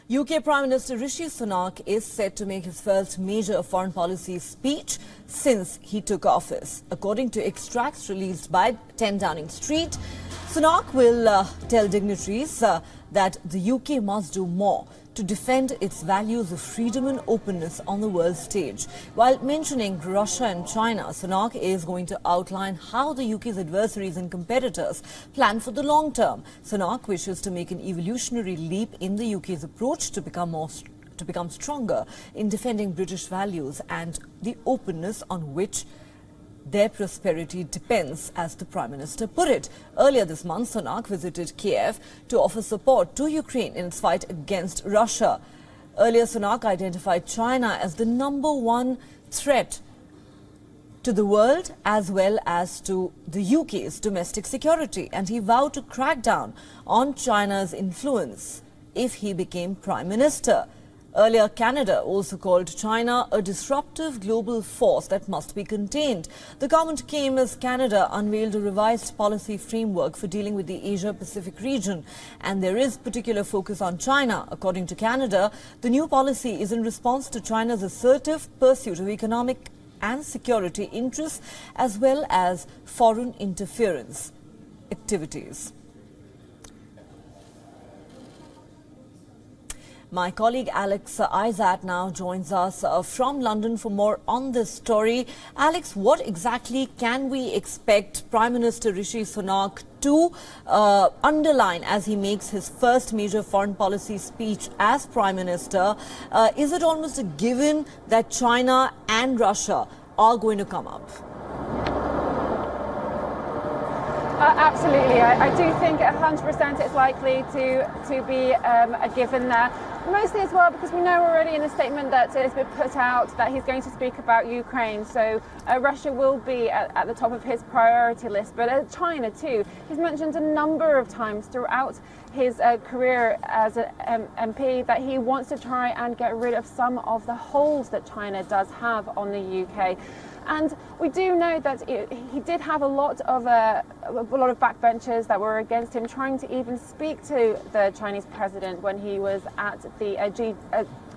UK Prime Minister Rishi Sunak is set to make his first major foreign policy speech since he took office. According to extracts released by 10 Downing Street, Sunak will tell dignitaries that the UK must do more to defend its values of freedom and openness on the world stage. While mentioning Russia and China, Sunak is going to outline how the UK's adversaries and competitors plan for the long term. Sunak wishes to make an evolutionary leap in the UK's approach to become stronger in defending British values and the openness on which their prosperity depends, as the Prime Minister put it. Earlier this month, Sunak visited Kiev to offer support to Ukraine in its fight against Russia. Earlier, Sunak identified China as the #1 threat to the world as well as to the UK's domestic security, and he vowed to crack down on China's influence if he became Prime Minister. Earlier, Canada also called China a disruptive global force that must be contained. The comment came as Canada unveiled a revised policy framework for dealing with the Asia-Pacific region, and there is particular focus on China. According to Canada, the new policy is in response to China's assertive pursuit of economic and security interests as well as foreign interference activities. My colleague Alex Isaac now joins us from London for more on this story. Alex, what exactly can we expect Prime Minister Rishi Sunak to underline as he makes his first major foreign policy speech as Prime Minister? Is it almost a given that China and Russia are going to come up? Absolutely. I do think 100% it's likely to be a given there. Mostly as well because we know already in the statement that has been put out that he's going to speak about Ukraine. So Russia will be at the top of his priority list, but China too. He's mentioned a number of times throughout his career as an MP that he wants to try and get rid of some of the holes that China does have on the UK. And we do know that he did have a lot of backbenchers that were against him, trying to even speak to the Chinese president when he was at the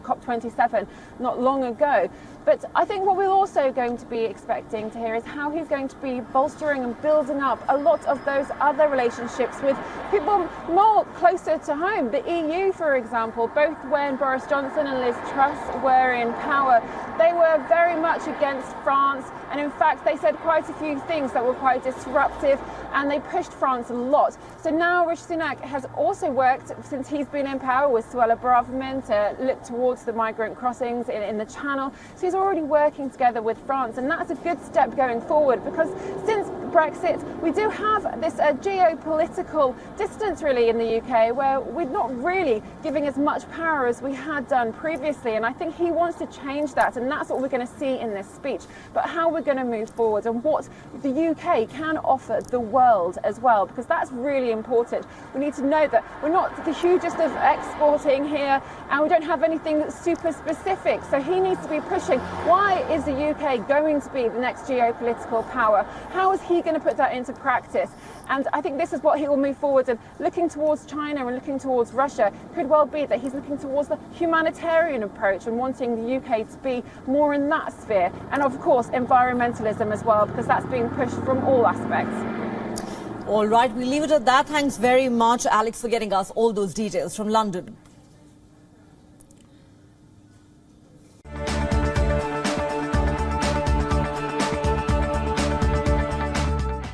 COP27 not long ago. But I think what we're also going to be expecting to hear is how he's going to be bolstering and building up a lot of those other relationships with people more closer to home. The EU, for example, both when Boris Johnson and Liz Truss were in power, they were very much against France. And in fact, they said quite a few things that were quite disruptive, and they pushed France a lot. So now Rishi Sunak has also worked, since he's been in power, with Suella Braverman to look towards the migrant crossings in the Channel. So he's already working together with France, and that's a good step going forward, because since Brexit, we do have this geopolitical distance really in the UK, where we're not really giving as much power as we had done previously. And I think he wants to change that, and that's what we're going to see in this speech. But how we're going to move forward and what the UK can offer the world as well, because that's really important. We need to know that we're not the hugest of exporting here, and we don't have anything that's super specific. So he needs to be pushing, why is the UK going to be the next geopolitical power? How is he going to put that into practice? And I think this is what he will move forward, and looking towards China and looking towards Russia could well be that he's looking towards the humanitarian approach and wanting the UK to be more in that sphere. And of course, environmentalism as well, because that's being pushed from all aspects. All right, we'll leave it at that. Thanks very much, Alex, for getting us all those details from London.